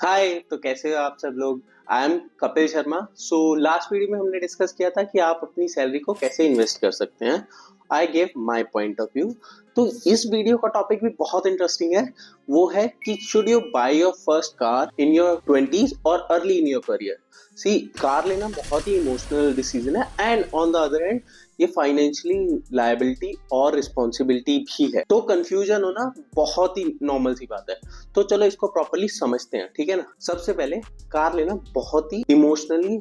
हाय, तो कैसे हो आप सब लोग। I am Kapil Sharma. Last video में हमने डिस्कस किया था कि आप अपनी सैलरी को कैसे इन्वेस्ट कर सकते हैं। I gave my point of view. तो इस वीडियो का टॉपिक भी बहुत इंटरेस्टिंग है। वो है कि should you buy your first car in your 20s और early in your career. See, car लेना बहुत ही इमोशनल डिसीजन है and on the other end ये फाइनेंशियली लायबिलिटी और रिस्पॉन्सिबिलिटी भी है। तो कंफ्यूजन होना बहुत ही नॉर्मल सी बात है। तो चलो इसको प्रॉपरली समझते हैं, ठीक है ना। सबसे पहले, कार लेना बहुत ही इमोशनली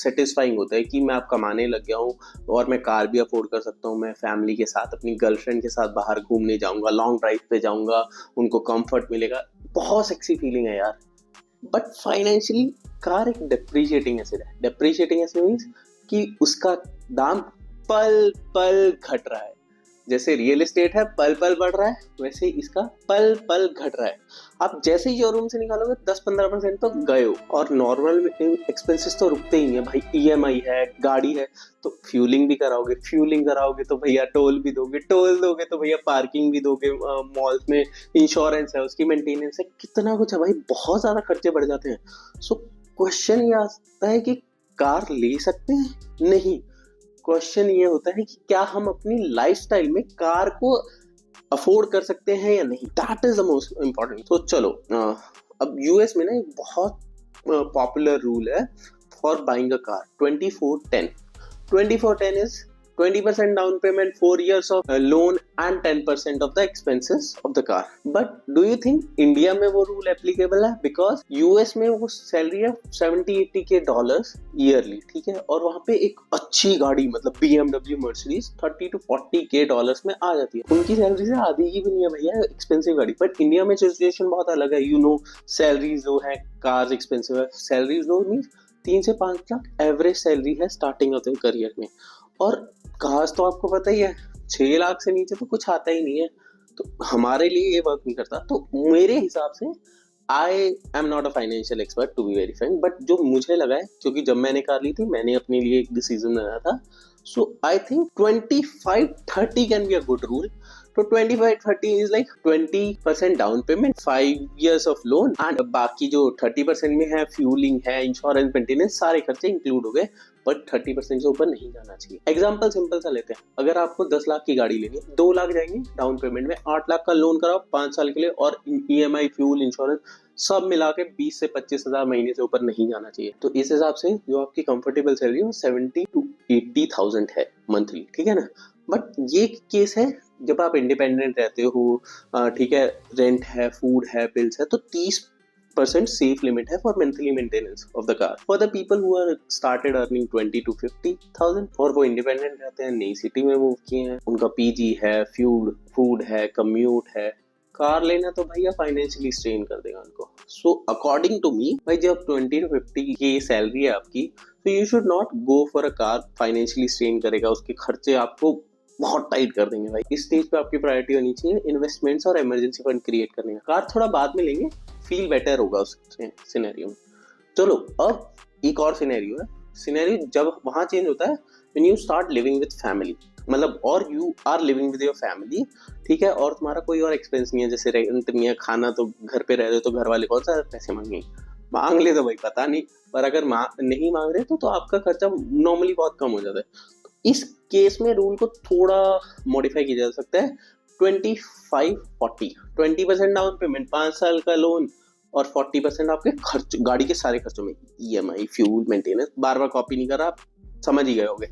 सेटिस्फाइंग होता है कि मैं अब कमाने लग गया हूँ और मैं कार भी अफोर्ड कर सकता हूँ। मैं फैमिली के साथ, अपनी गर्लफ्रेंड के साथ बाहर घूमने जाऊंगा, लॉन्ग ड्राइव पे जाऊंगा, उनको कंफर्ट मिलेगा। बहुत सेक्सी फीलिंग है यार। बट फाइनेंशियली कार एक डेप्रिशिएटिंग एसेट है। डेप्रिशिएटिंग एसेट मीन्स कि उसका दाम पल पल घट रहा है। जैसे रियल एस्टेट है, पल पल बढ़ रहा है, वैसे इसका पल पल घट रहा है। आप जैसे ही शोरूम से निकालोगे 10-15% तो गए हो। और नॉर्मल एक्सपेंसेस तो रुकते ही हैं भाई। ईएमआई है, गाड़ी है, तो फ्यूलिंग भी कराओगे, फ्यूलिंग कराओगे तो भैया टोल भी दोगे, टोल दोगे तो भैया पार्किंग भी दोगे, मॉल्स में इंश्योरेंस है, उसकी मेंटेनेंस है, कितना कुछ है भाई। बहुत ज्यादा खर्चे बढ़ जाते हैं। सो क्वेश्चन ये आता है कि कार ले सकते हैं? नहीं। क्वेश्चन ये होता है कि क्या हम अपनी लाइफस्टाइल में कार को अफोर्ड कर सकते हैं या नहीं। That is the most important. तो चलो, अब यूएस में ना एक बहुत पॉपुलर रूल है for buying a car, 24-10। 24-10 is 20% down payment, 4 years of loan and 10% of the expenses of the car. But do you think India में वो रूल एप्लीकेबल है? बिकॉज यूएस में वो सैलरी है 70-80 के डॉलर्स ईयरली, ठीक है। और वहाँ पे एक अच्छी गाड़ी, मतलब BMW मर्सिडीज 30-40 के डॉलर्स में आ जाती है। उनकी सैलरी से आधी की भी नहीं है भैया, एक्सपेंसिव गाड़ी। बट इंडिया में सिचुएशन बहुत अलग है। यू नो, सैलरीज लो है, कार्स एक्सपेंसिव है। सैलरीज लो मीन्स 3 से 5 लाख एवरेज सैलरी है स्टार्टिंग ऑफ द करियर में। और कार्स तो आपको पता ही है, 6 लाख से नीचे तो कुछ आता ही नहीं है। तो हमारे लिए ये वर्क नहीं करता। तो मेरे हिसाब से, I am not a financial expert to be very frank, but जो मुझे लगा है, क्योंकि जब मैंने कार ली थी मैंने अपने लिए एक डिसीजन बनाया था। So I think 25-30 can be a good rule. तो 25-30 is like 20% down payment, 5 years of loan, and बाकी जो 30% में है, फ्यूलिंग है, इंश्योरेंस, मेंटेनेंस, सारे खर्चे इंक्लूड हो गए। बट 30% से ऊपर नहीं जाना चाहिए। एग्जाम्पल सिंपल सा लेते हैं। अगर आपको 10 लाख की गाड़ी लेनी है, 2 लाख जाएंगे डाउन पेमेंट में, 8 लाख का लोन कराओ 5 साल के लिए, और ईएमआई, फ्यूल, इंश्योरेंस सब मिला के 20 से 25 हजार महीने से ऊपर नहीं जाना चाहिए। तो इस हिसाब से जो आपकी कंफर्टेबल सैलरी है वो 70-80 थाउजेंड है मंथली, ठीक है ना। बट ये केस है जब आप इंडिपेंडेंट रहते हो, ठीक है, रेंट है, फूड है, बिल्स है, तो 30% सेफ लिमिट है for monthly maintenance of the car. For the people who are started earning 20-50 thousand और वो इंडिपेंडेंट रहते हैं, नई सिटी में मूव किए हैं, उनका पीजी है, फ्यूल, फूड है, कम्यूट है, कार लेना तो भैया फाइनेंशियली स्ट्रेन कर देगा उनको। सो अकॉर्डिंग टू मी भाई, जब 20-50 की सैलरी है आपकी, तो you should not go for a car. Financially strain करेगा, उसके खर्चे आपको बहुत टाइट कर देंगे भाई। इस स्टेज पे आपकी प्रायोरिटी होनी चाहिए इन्वेस्टमेंट्स और इमरजेंसी फंड क्रिएट करने का। कार थोड़ा बाद में लेंगे, फील बेटर होगा उस सिनेरियो में। चलो, अब एक और सिनेरियो है। सिनेरियो जब वहां चेंज होता है when you start living with family, मतलब और you are living with your family, ठीक है, और तुम्हारा कोई और एक्सपेंस नहीं है, जैसे रेंट नहीं है, खाना, तो घर पे रह रहे हो तो घर वाले कौन सा पैसे मांगेंगे। मांग ले तो भाई पता नहीं, पर अगर नहीं मांग रहे तो आपका खर्चा नॉर्मली बहुत कम हो जाता है। इस केस में रूल को थोड़ा मॉडिफाई किया जा सकता है। 25-40, 20% डाउन पेमेंट, 5 साल का लोन, और 40% आपके खर्च, गाड़ी के सारे खर्चों में, ईएमआई, फ्यूल, मेंटेनेंस। बार बार कॉपी नहीं कर रहा, आप समझ ही गए होंगे।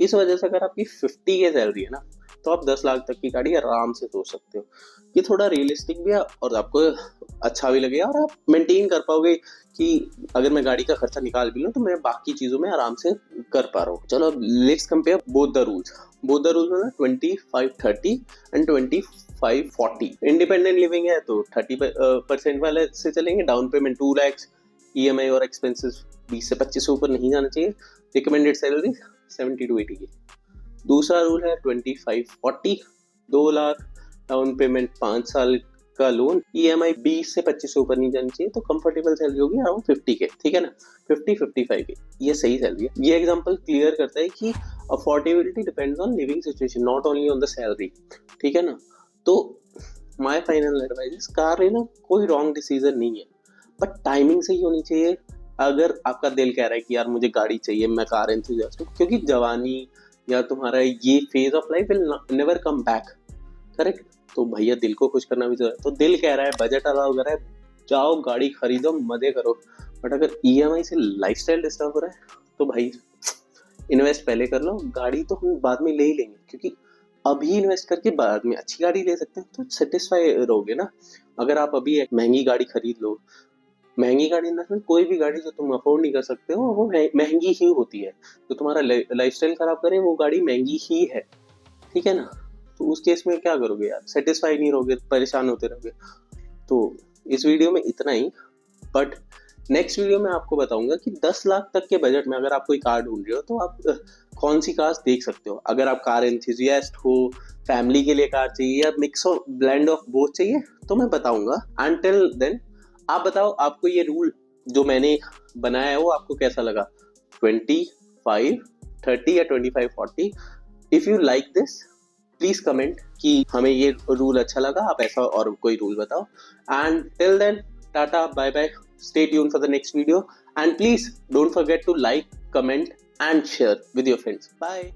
इस वजह से अगर आपकी 50 की सैलरी है ना, तो आप 10 लाख तक की गाड़ी आराम से सोच सकते हो। ये थोड़ा रियलिस्टिक भी है और आपको अच्छा भी लगेगा, और आप मेंटेन कर पाओगे कि अगर मैं गाड़ी का खर्चा निकाल भी लूँ तो मैं बाकी चीजों में आराम से कर पा रहा हूँ। चलो, let's compare both the rules. Both the rules में 25-30 एंड 25-40। इंडिपेंडेंट लिविंग है तो 30% वाले से चलेंगे। डाउन पेमेंट 2 lakhs, ईएमआई और एक्सपेंसेस 20 से 25 से ऊपर नहीं जाना चाहिए। रिकमेंडेड सैलरी 70-80 की। दूसरा रूल है 25-40, 2 लाख डाउन पेमेंट, 5 साल का लोन, ईएमआई 20 से 25 से ऊपर नहीं जानी चाहिए, तो कंफर्टेबल सैलरी होगी अराउंड 50 के, ठीक है ना, 50-55 के। ये सही सैलरी है। ये एग्जांपल क्लियर करता है कि affordability depends on living situation, not only on the salary, ठीक है ना। तो माय फाइनल एडवाइस, कार लेना कोई रॉन्ग डिसीजन नहीं है, बट टाइमिंग सही होनी चाहिए। अगर आपका दिल कह रहा है कि यार मुझे गाड़ी चाहिए, मैं कार एंथुसियास्ट हूँ, क्योंकि जवानी या तुम्हारा ये phase of life will never come back, correct. तो भैया दिल को खुश करना भी जरूरी है। तो दिल कह रहा है, बजट अलाउ कर रहा है, जाओ गाड़ी खरीदो, मजे करो। बट अगर ईएमआई से लाइफस्टाइल डिस्टर्ब हो रहा है तो भाई इन्वेस्ट पहले कर लो, गाड़ी तो हम बाद में ले ही लेंगे, क्योंकि अभी इन्वेस्ट करके बाद में अच्छी गाड़ी ले सकते हैं तो सेटिस्फाई रहोगे ना। अगर आप अभी एक महंगी गाड़ी खरीद लो, महंगी गाड़ी ना, कोई भी गाड़ी जो तुम अफोर्ड नहीं कर सकते हो वो महंगी ही होती है। तो तुम्हारा लाइफस्टाइल खराब करे वो गाड़ी महंगी ही है, ठीक है ना। तो उस केस में क्या करोगे यार, सेटिस्फाई नहीं रहोगे, परेशान होते रहोगे। तो इस वीडियो में इतना ही। बट नेक्स्ट वीडियो में आपको बताऊंगा कि 10 लाख तक के बजट में अगर आप कोई कार ढूंढ रहे हो तो आप कौन सी कार्स देख सकते हो। अगर आप कार एंथुसियास्ट हो, फैमिली के लिए कार चाहिए या mix of blend of both चाहिए, तो मैं बताऊंगा। अंटिल देन आप बताओ, आपको ये रूल जो मैंने बनाया है वो आपको कैसा लगा, 25, 30 या 25, 40। If you like this please comment कि हमें ये रूल अच्छा लगा, आप ऐसा और कोई रूल बताओ। And till then, tata, bye bye, stay tuned for the next video, and please don't forget to like, comment and share with your friends. Bye.